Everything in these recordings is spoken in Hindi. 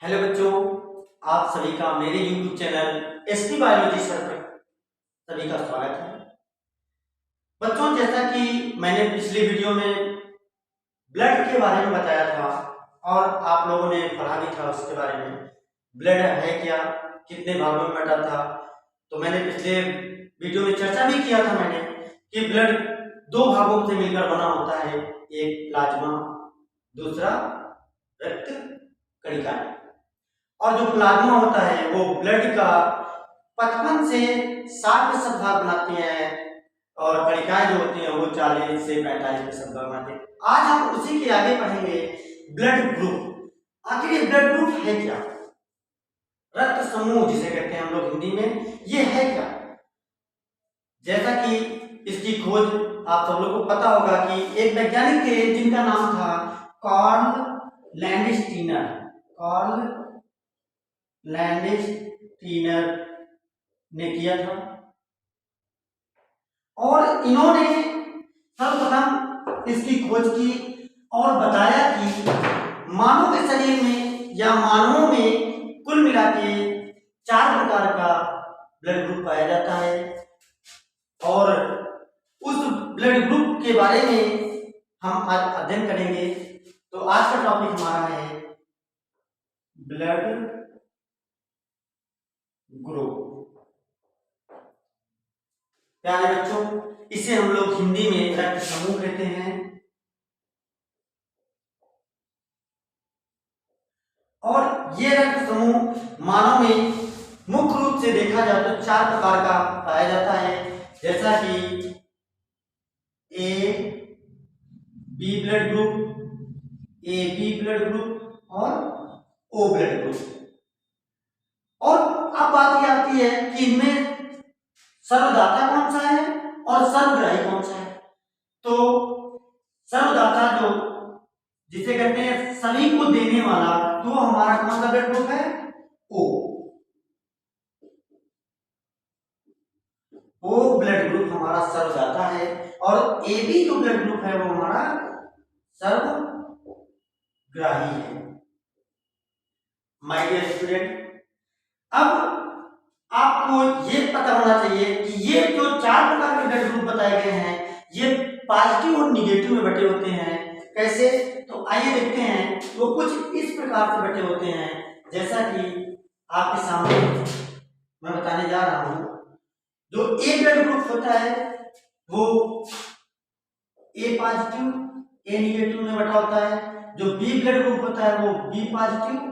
हेलो बच्चों, आप सभी का मेरे YouTube channel ST biology sir पर सभी का स्वागत है। बच्चों, जैसा कि मैंने पिछली वीडियो में ब्लड के बारे में बताया था और आप लोगों ने पढ़ा भी था उसके बारे में, ब्लड है क्या, कितने भागों में बटा था। तो मैंने पिछले वीडियो में चर्चा भी किया था मैंने कि ब्लड दो भागों से मिलकर बना होता है, एक प्लाज्मा, दूसरा रक्त कणिकाएं। और जो प्लाज्मा होता है वो ब्लड का 55 से 60% भाग बनाती हैं और कणिकाएं जो होती हैं वो 40 से 45% भाग बनाती हैं। आज हम उसी के आगे पढ़ेंगे ब्लड ग्रुप। आखिर ये ब्लड ग्रुप है क्या, रक्त समूह जिसे कहते हैं हम लोग हिंदी में, ये है क्या। जैसा कि इसकी खोज आप सब लोग को पता होगा कि एक वैज्ञानिक थे जिनका नाम था कार्ल लैंडस्टीनर। कार्ल लैंडस्टीनर ने किया था और इन्होंने सर्वप्रथम इसकी खोज की और बताया कि मानव के शरीर में या मानवों में कुल मिला के 4 प्रकार का ब्लड ग्रुप पाया जाता है और उस ब्लड ग्रुप के बारे में हम आज अध्ययन करेंगे। तो आज का टॉपिक हमारा है ब्लड ग्रुप। प्यारे बच्चों, इसे हम लोग हिंदी में रक्त समूह कहते हैं और ये रक्त समूह मानव में मुख्य रूप से देखा जाए तो 4 प्रकार का पाया जाता है, जैसा कि A B blood group, A B blood group और ओ ब्लड ग्रुप। और अब बात ये आती है कि इनमें सर्वदाता कौन सा है और सर्वग्राही कौन सा है। तो सर्वदाता जो जिसे कहते हैं सभी को देने वाला, तो हमारा कौन सा ब्लड ग्रुप है, ओ। ओ ब्लड ग्रुप हमारा सर्वदाता है और ए बी जो ब्लड ग्रुप है वो हमारा सर्वग्राही है। माय डियर स्टूडेंट, अब आपको ये पता होना चाहिए कि ये जो 4 प्रकार के ब्लड ग्रुप बताए गए हैं ये पॉजिटिव और निगेटिव में बटे होते हैं। कैसे? तो आइए देखते हैं। वो कुछ इस प्रकार से बटे होते हैं, जैसा कि आपके सामने मैं बताने जा रहा हूं। जो ए ब्लड ग्रुप होता है वो ए पॉजिटिव ए निगेटिव में बटा होता है। जो बी ब्लड ग्रुप होता है वो बी पॉजिटिव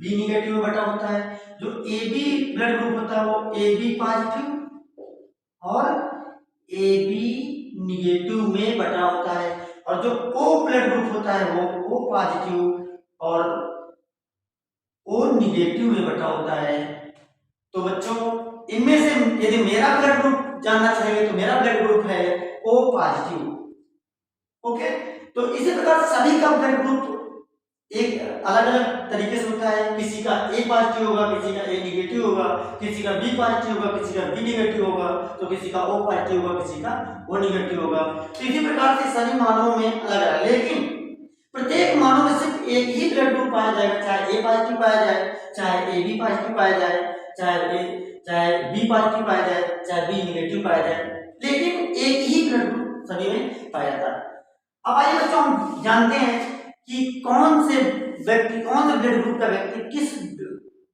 बी निगेटिव में बटा होता है। जो ए बी ब्लड ग्रुप होता है वो ए बी पॉजिटिव और ए बी निगेटिव में बटा होता है। और जो ओ ब्लड ग्रुप होता है वो ओ पॉजिटिव और ओ निगेटिव में बटा होता है। तो बच्चों, इनमें से यदि मेरा ब्लड ग्रुप जानना चाहेंगे तो मेरा ब्लड ग्रुप है ओ पॉजिटिव। ओके, तो इसी प्रकार सभी का ब्लड ग्रुप एक अलग अलग तरीके से होता है। किसी का ए पॉजिटिव होगा, किसी का ए निगेटिव होगा, किसी का बी पॉजिटिव होगा, किसी का बी निगेटिव होगा, तो किसी का ओ पॉजिटिव होगा, किसी का ओ निगेटिव होगा। तो इसी प्रकार से सभी मानवों में अलग अलग, लेकिन प्रत्येक मानव में सिर्फ एक ही ब्लड ग्रुप पाया जाएगा, चाहे ए पॉजिटिव पाया जाए, चाहे ए बी पॉजिटिव पाया जाए, चाहे बी पॉजिटिव पाया जाए, चाहे बी निगेटिव पाया जाए, लेकिन एक ही ब्लड ग्रुप सभी में पाया जाता है। अब आइए बच्चों, हम जानते हैं कि कौन से ब्लड ग्रुप का व्यक्ति किस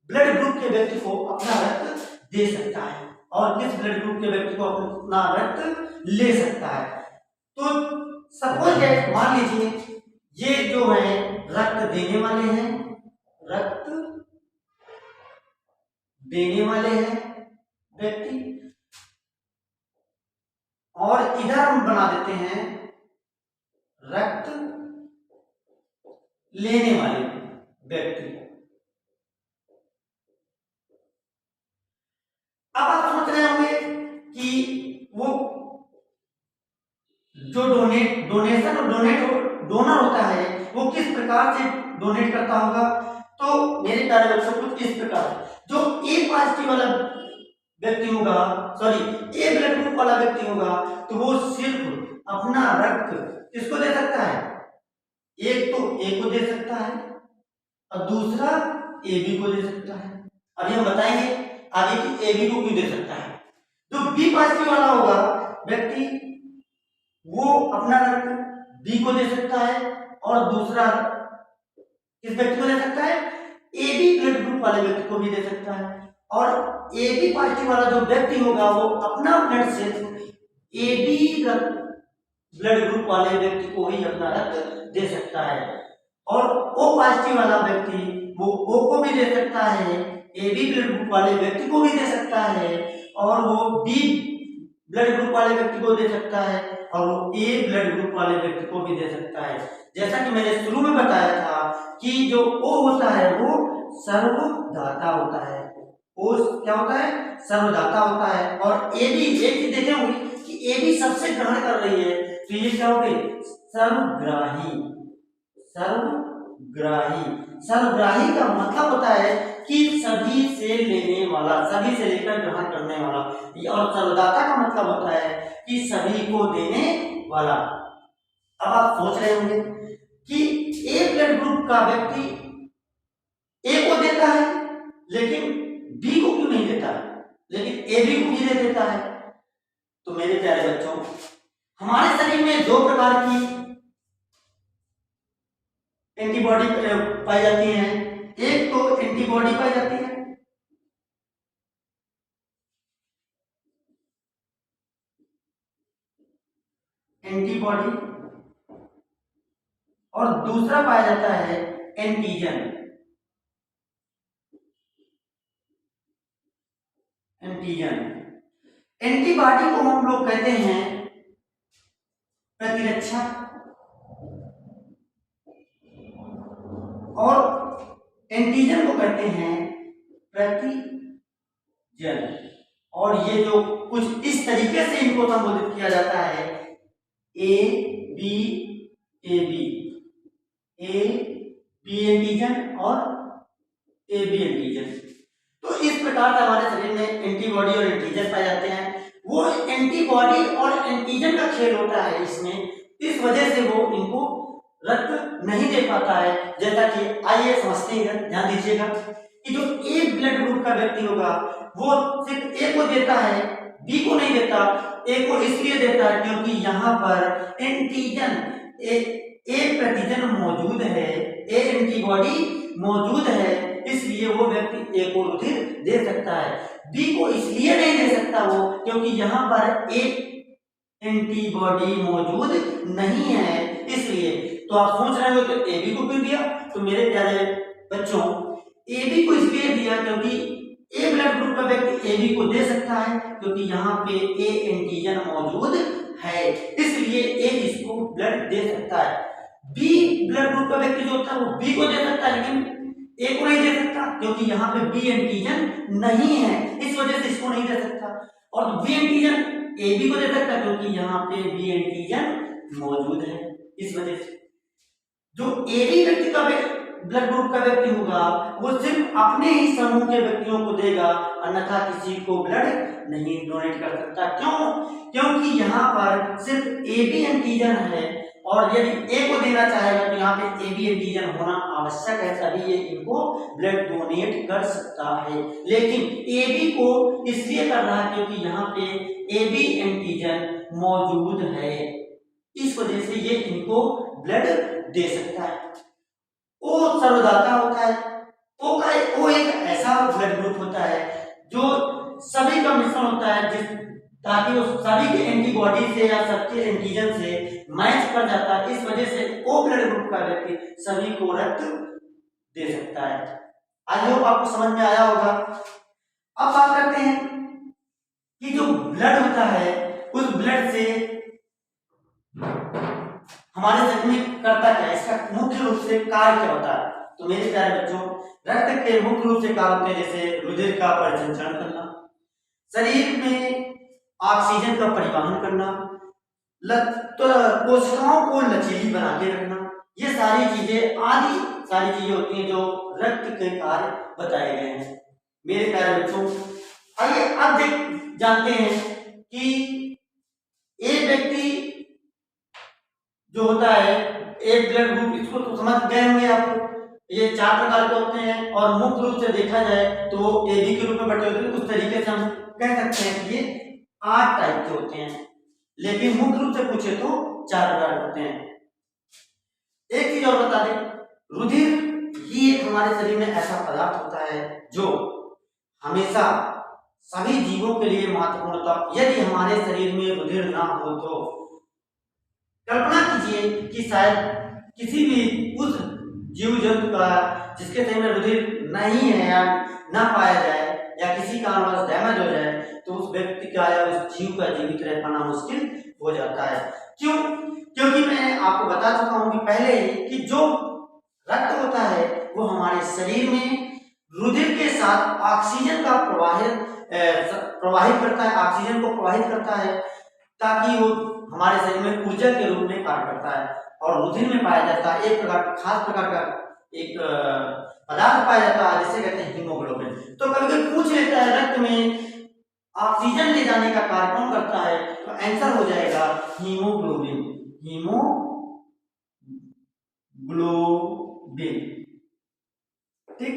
ब्लड ग्रुप के व्यक्ति को अपना रक्त दे सकता है और किस ब्लड ग्रुप के व्यक्ति को अपना रक्त ले सकता है। तो सपोज दैट, मान लीजिए ये जो है रक्त देने वाले हैं, रक्त देने वाले हैं व्यक्ति, और इधर हम बना देते हैं रक्त लेने वाले व्यक्ति। अब आप सोच रहे होंगे कि वो जो डोनेशन और डोनर होता है वो किस प्रकार से डोनेट करता होगा। तो मेरे प्यारे बच्चों, कुछ इस प्रकार, जो ए पॉजिटिव वाला व्यक्ति होगा, सॉरी ए ब्लड ग्रुप वाला व्यक्ति होगा, तो वो सिर्फ अपना रक्त किसको दे सकता है, एक तो ए को दे सकता है और दूसरा ए बी को दे सकता है। अभी हम बताएंगे आगे कि ए बी को क्यों दे सकता है। जो बी पॉजिटिव वाला होगा व्यक्ति वो अपना रक्त बी को दे सकता है और दूसरा किस व्यक्ति को दे सकता है, ए बी ब्लड ग्रुप वाले व्यक्ति को भी दे सकता है। और ए बी पॉजिटिव वाला जो व्यक्ति होगा वो अपना ब्लड सिर्फ ए बी ब्लड ग्रुप वाले व्यक्ति को ही अपना रक्त दे सकता है। और ओ पॉजिटिव वाला व्यक्ति वो ओ को भी दे सकता है, ए बी ब्लड ग्रुप वाले व्यक्ति को भी दे सकता है, और वो बी ब्लड ग्रुप वाले व्यक्ति को दे सकता है, और वो ए ब्लड ग्रुप वाले व्यक्ति को भी दे सकता है। जैसा कि मैंने शुरू में बताया था कि जो ओ होता है वो सर्वदाता होता है। ओ क्या होता है, सर्वदाता होता है। और ए बी, एक चीज देखे होंगे कि ए बी सबसे ग्रहण कर रही है, तो ये क्या हो गई, सर्वग्राही। सर्वग्राही, सर्वग्राही का मतलब होता है कि सभी से लेने वाला, सभी से लेकर ग्रहण करने वाला। और सर्वदाता का मतलब होता है कि सभी को देने वाला। अब आप सोच रहे होंगे कि ए ब्लड ग्रुप का व्यक्ति ए को देता है लेकिन बी को क्यों नहीं देता है, लेकिन ए बी को भी दे देता है। तो मेरे प्यारे बच्चों, हमारे शरीर में दो प्रकार की एंटीबॉडी पाई जाती हैं। एक तो एंटीबॉडी पाई जाती है एंटीबॉडी, और दूसरा पाया जाता है एंटीजन। एंटीजन, एंटीबॉडी को हम लोग कहते हैं प्रतिरक्षा, और एंटीजन को कहते हैं प्रतिजन। और ये जो कुछ इस तरीके से इनको संबोधित किया जाता है, A B A B, A B antigen और ए बी एंटीजन। तो इस प्रकार से हमारे शरीर में एंटीबॉडी और एंटीजन पाए जाते हैं। वो एंटीबॉडी और एंटीजन का खेल होता है इसमें, इस वजह से वो इनको रक्त नहीं दे पाता है। जैसा कि आइए समझते हैं, ध्यान दीजिएगा कि जो ए ब्लड ग्रुप का व्यक्ति होगा वो सिर्फ ए को देता है, बी को नहीं देता। ए को इसलिए देता है क्योंकि यहाँ पर एंटीजन ए प्रतिजन मौजूद है, ए एंटीबॉडी मौजूद है, इसलिए वो व्यक्ति ए को रुधिर दे सकता है। बी को इसलिए नहीं दे सकता वो क्योंकि यहाँ पर ए एंटीबॉडी मौजूद नहीं है, इसलिए। तो आप सोच रहे हो तो ए बी को क्यों दिया, तो मेरे प्यारे बच्चों ए बी को इसलिए दिया क्योंकि ए ब्लड ग्रुप का व्यक्ति ए बी को दे सकता है क्योंकि यहाँ पे ए एंटीजन मौजूद है, इसलिए ए इसको ब्लड दे सकता है। बी ब्लड ग्रुप का व्यक्ति जो होता है वो बी को दे सकता है लेकिन ए को नहीं दे सकता क्योंकि यहाँ पे बी एंटीजन नहीं है, इस वजह से इसको नहीं दे सकता। और बी एंटीजन ए बी को दे सकता है क्योंकि यहाँ पे बी एंटीजन मौजूद है, इस वजह से। जो ए बी व्यक्ति का ब्लड ग्रुप का व्यक्ति होगा वो सिर्फ अपने ही समूह के व्यक्तियों को देगा, अन्यथा किसी को ब्लड नहीं डोनेट कर सकता। क्यों? क्योंकि यहाँ पर सिर्फ ए बी एंटीजन है, और यदि ए को देना चाहेगा तो यहाँ पे ए बी एंटीजन होना आवश्यक है, तभी ये इनको ब्लड डोनेट कर सकता है। लेकिन ए बी को इसलिए कर रहा है क्योंकि यहाँ पे ए बी एंटीजन मौजूद है, इस वजह से ये इनको ब्लड दे सकता है। ओ सर्वदाता होता है। ओ एक ऐसा ब्लड ग्रुप होता है जो सभी का मिश्रण होता है, ताकि वो सभी के एंटीबॉडी से या सबके एंटीजन से मैच कर जाता है, इस वजह से ओ ब्लड ग्रुप का व्यक्ति सभी को रक्त दे सकता है। आई होप आपको समझ में आया होगा। अब बात करते हैं कि जो ब्लड होता है उस ब्लड से हमारे शरीर में करता क्या है, इसका मुख्य रूप से कार्य क्या होता है। तो मेरे प्यारे बच्चों, रक्त के मुख्य रूप से कार्य होते हैं जैसे रुधिर का परिसंचरण करना, शरीर में ऑक्सीजन का परिवहन करना, कोशिकाओं को लचीली बना के रखना, ये सारी चीजें आदि सारी चीजें होती हैं जो रक्त के कार्य बताए गए हैं। मेरे प्यारे बच्चों, आइए अब जानते हैं कि एक व्यक्ति जो होता है एक ब्लड ग्रुप, इसको तो समझ गए होंगे आप, ये 4 प्रकार के होते हैं और मुख्य रूप से देखा जाए तो वो एबी के रूप में बटे होते हैं। उस तरीके से हम कह सकते हैं कि ये 8 टाइप के होते हैं, लेकिन मुख्य रूप से पूछे तो 4 प्रकार के होते हैं। एक चीज और बता दें, रुधिर ही एक हमारे शरीर में ऐसा पदार्थ होता है जो हमेशा सभी जीवों के लिए महत्वपूर्ण होता। यदि हमारे शरीर में रुधिर ना हो तो कल्पना कीजिए कि शायद किसी भी उस जीव जंतु का जिसके शरीर में रुधिर नहीं है या ना पाया जाए या किसी कारणवश डैमेज हो जाए तो उस व्यक्ति का या उस जीव का जीवित रह पाना मुश्किल हो जाता है। क्यों? क्योंकि मैं आपको बता चुका हूं कि पहले ही कि जो रक्त होता है वो हमारे शरीर में रुधिर के साथ ऑक्सीजन का प्रवाहित करता है, ऑक्सीजन को प्रवाहित करता है ताकि वो हमारे शरीर में ऊर्जा के रूप में कार्य करता है। और रुधिर में पाया जाता है एक प्रकार खास प्रकार का एक पदार्थ पाया जाता है जिसे कहते हैं हीमोग्लोबिन। तो कभी कभी पूछ लेता है रक्त में ऑक्सीजन ले जाने का कार्य कौन करता है, तो आंसर हो जाएगा हीमोग्लोबिन। हीमोग्लोबिन, ठीक,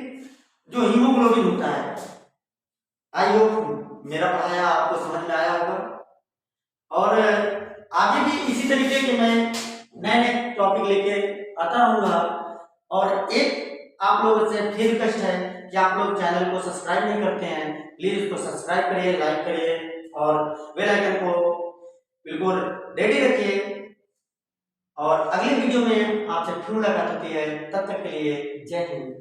जो हीमोग्लोबिन होता है। आई होप मेरा पढ़ाया आपको समझ में आया होगा। और आगे भी इसी तरीके के मैं नए नए टॉपिक लेके आता रहूंगा। और एक आप लोगों से फिर रिक्वेस्ट है कि आप लोग चैनल को सब्सक्राइब नहीं करते हैं, प्लीज उसको सब्सक्राइब करिए, लाइक करिए और बेल आइकन को बिल्कुल रेडी रखिए। और अगले वीडियो में आपसे फिर मुलाकात होती है, तब तक के लिए जय हिंद।